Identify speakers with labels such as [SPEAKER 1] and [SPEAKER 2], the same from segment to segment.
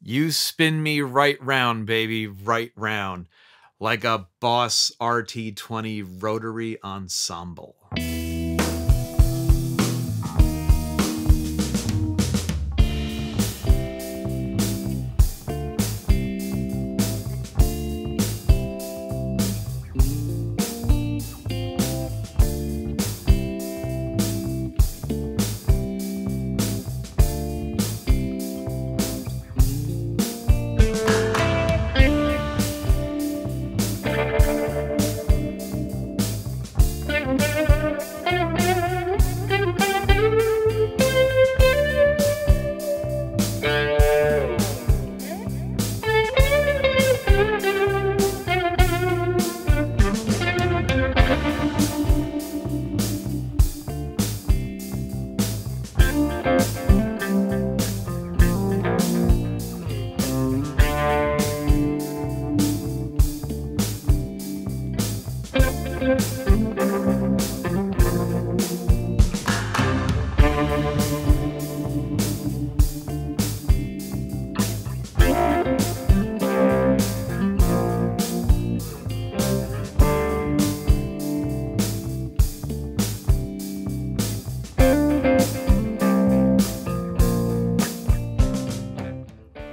[SPEAKER 1] You spin me right round, baby, right round, like a Boss RT-20 Rotary Ensemble.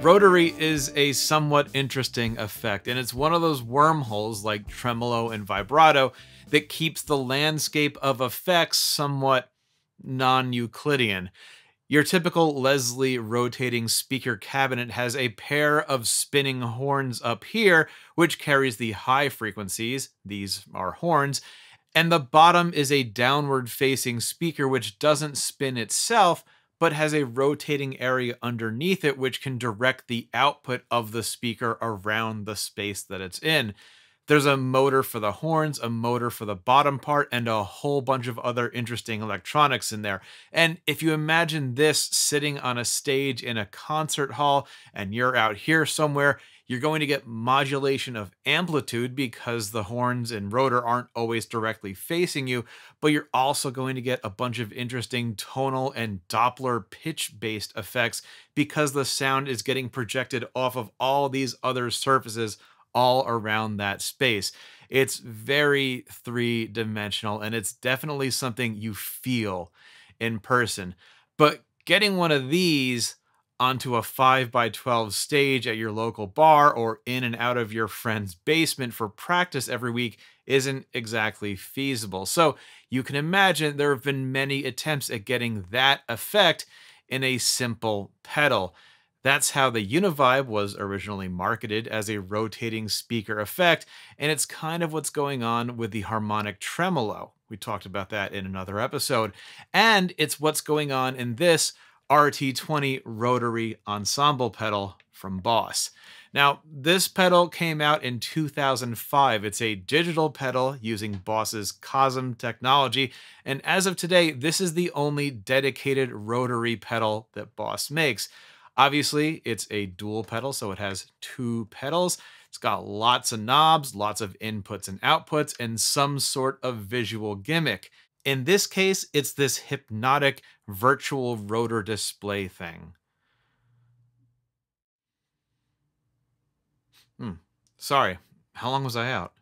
[SPEAKER 1] Rotary is a somewhat interesting effect, and it's one of those wormholes like tremolo and vibrato that keeps the landscape of effects somewhat non-Euclidean. Your typical Leslie rotating speaker cabinet has a pair of spinning horns up here, which carries the high frequencies, these are horns, and the bottom is a downward facing speaker which doesn't spin itself, but has a rotating area underneath it which can direct the output of the speaker around the space that it's in. There's a motor for the horns, a motor for the bottom part, and a whole bunch of other interesting electronics in there. And if you imagine this sitting on a stage in a concert hall and you're out here somewhere, you're going to get modulation of amplitude because the horns and rotor aren't always directly facing you, but you're also going to get a bunch of interesting tonal and Doppler pitch-based effects because the sound is getting projected off of all these other surfaces all around that space. It's very three-dimensional, and it's definitely something you feel in person. But getting one of these onto a 5x12 stage at your local bar or in and out of your friend's basement for practice every week isn't exactly feasible. So you can imagine there have been many attempts at getting that effect in a simple pedal. That's how the uni-vibe was originally marketed, as a rotating speaker effect, and it's kind of what's going on with the harmonic tremolo. We talked about that in another episode. And it's what's going on in this RT-20 Rotary Ensemble pedal from Boss. Now, this pedal came out in 2005. It's a digital pedal using Boss's Cosm technology, and as of today, this is the only dedicated rotary pedal that Boss makes. Obviously, it's a dual pedal, so it has two pedals. It's got lots of knobs, lots of inputs and outputs, and some sort of visual gimmick. In this case, it's this hypnotic virtual rotor display thing. Sorry, how long was I out?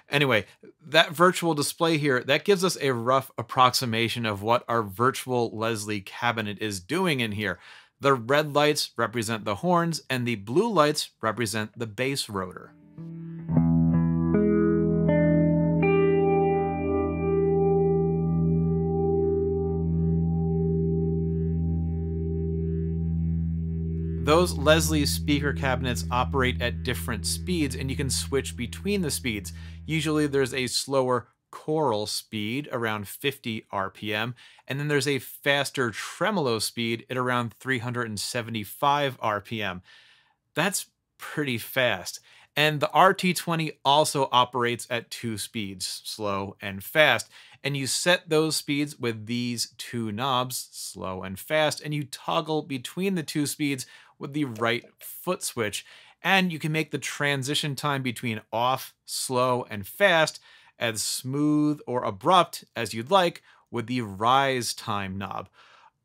[SPEAKER 1] Anyway, that virtual display here, that gives us a rough approximation of what our virtual Leslie cabinet is doing in here. The red lights represent the horns, and the blue lights represent the bass rotor. Those Leslie speaker cabinets operate at different speeds, and you can switch between the speeds. Usually there's a slower choral speed around 50 RPM, and then there's a faster tremolo speed at around 375 RPM. That's pretty fast. And the RT-20 also operates at two speeds, slow and fast. And you set those speeds with these two knobs, slow and fast, and you toggle between the two speeds with the right foot switch. And you can make the transition time between off, slow, and fast as smooth or abrupt as you'd like with the rise time knob.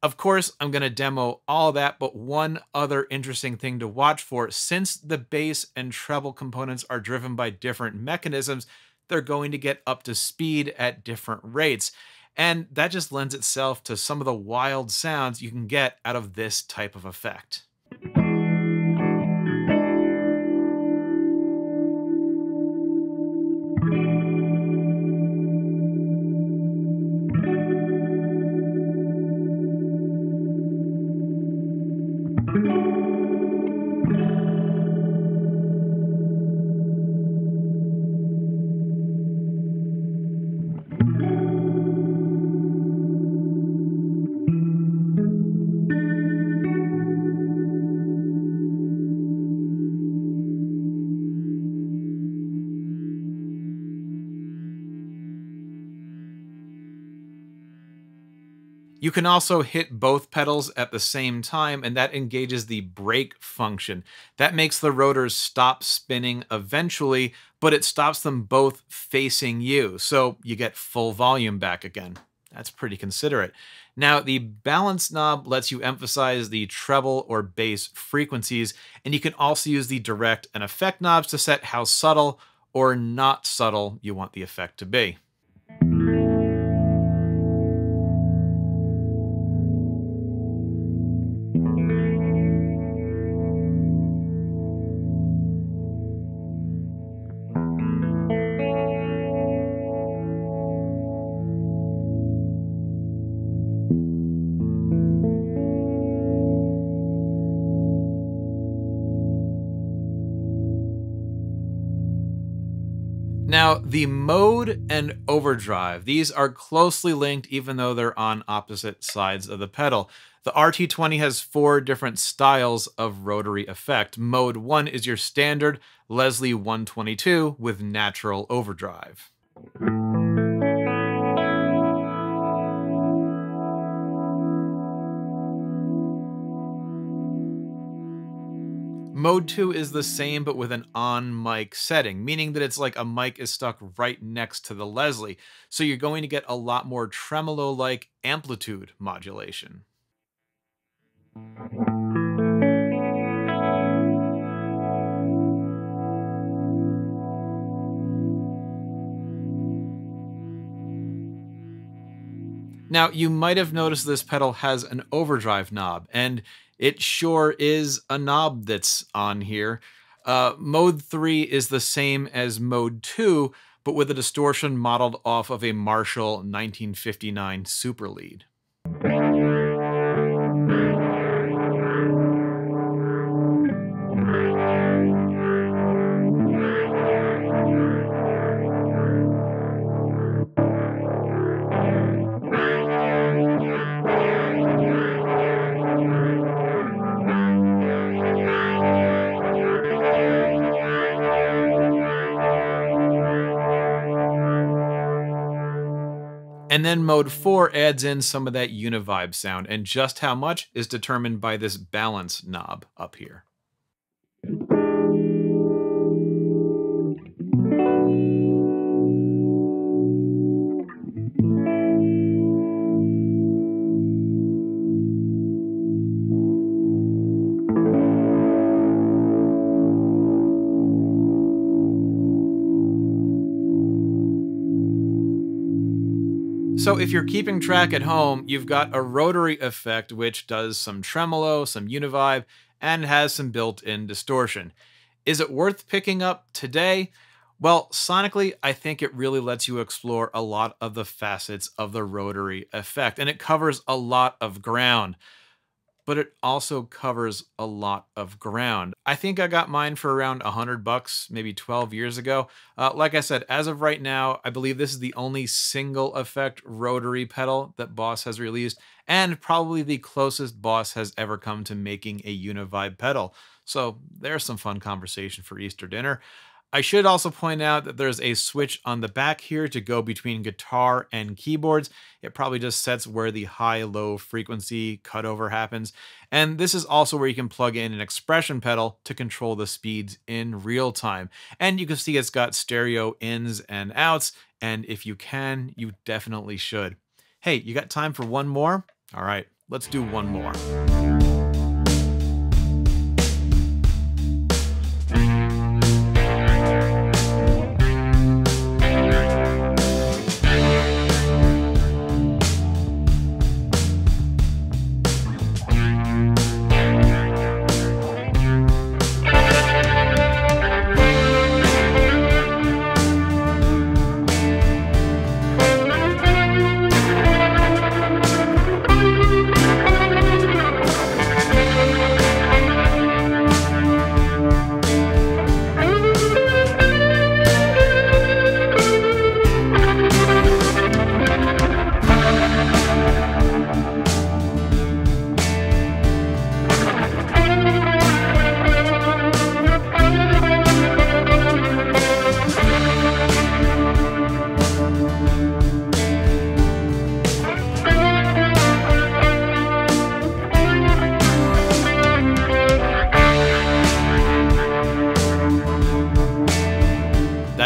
[SPEAKER 1] Of course, I'm going to demo all that, but one other interesting thing to watch for, since the bass and treble components are driven by different mechanisms, they're going to get up to speed at different rates. And that just lends itself to some of the wild sounds you can get out of this type of effect. You can also hit both pedals at the same time, and that engages the brake function. That makes the rotors stop spinning eventually, but it stops them both facing you, so you get full volume back again. That's pretty considerate. Now, the balance knob lets you emphasize the treble or bass frequencies, and you can also use the direct and effect knobs to set how subtle or not subtle you want the effect to be. Now, the mode and overdrive, these are closely linked even though they're on opposite sides of the pedal. The RT-20 has 4 different styles of rotary effect. Mode 1 is your standard Leslie 122 with natural overdrive. Mode 2 is the same but with an on mic setting, meaning that it's like a mic is stuck right next to the Leslie, so you're going to get a lot more tremolo-like amplitude modulation. Now, you might have noticed this pedal has an overdrive knob, and it sure is a knob that's on here. Mode 3 is the same as Mode 2, but with a distortion modeled off of a Marshall 1959 Super Lead. And then mode 4 adds in some of that uni-vibe sound, and just how much is determined by this balance knob up here. So if you're keeping track at home, you've got a rotary effect which does some tremolo, some uni-vibe, and has some built-in distortion. Is it worth picking up today? Well, sonically, I think it really lets you explore a lot of the facets of the rotary effect, and it covers a lot of ground. But it also covers a lot of ground. I think I got mine for around $100, maybe 12 years ago. Like I said, as of right now, I believe this is the only single effect rotary pedal that Boss has released, and probably the closest Boss has ever come to making a uni-vibe pedal. So there's some fun conversation for Easter dinner. I should also point out that there's a switch on the back here to go between guitar and keyboards. It probably just sets where the high-low frequency cutover happens. And this is also where you can plug in an expression pedal to control the speeds in real time. And you can see it's got stereo ins and outs, and if you can, you definitely should. Hey, you got time for one more? All right, Let's do one more.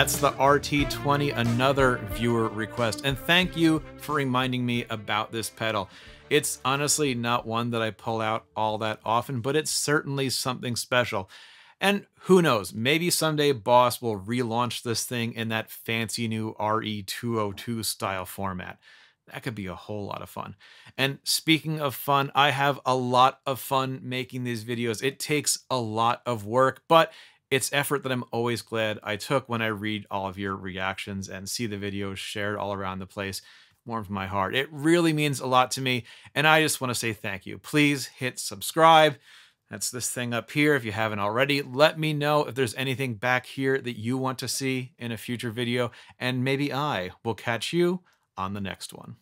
[SPEAKER 1] That's the RT-20, another viewer request. And thank you for reminding me about this pedal. It's honestly not one that I pull out all that often, but it's certainly something special. And who knows, maybe someday Boss will relaunch this thing in that fancy new RE202 style format. That could be a whole lot of fun. And speaking of fun, I have a lot of fun making these videos. It takes a lot of work, but it's effort that I'm always glad I took when I read all of your reactions and see the videos shared all around the place. Warms my heart. It really means a lot to me, and I just want to say thank you. Please hit subscribe. That's this thing up here if you haven't already. Let me know if there's anything back here that you want to see in a future video, and maybe I will catch you on the next one.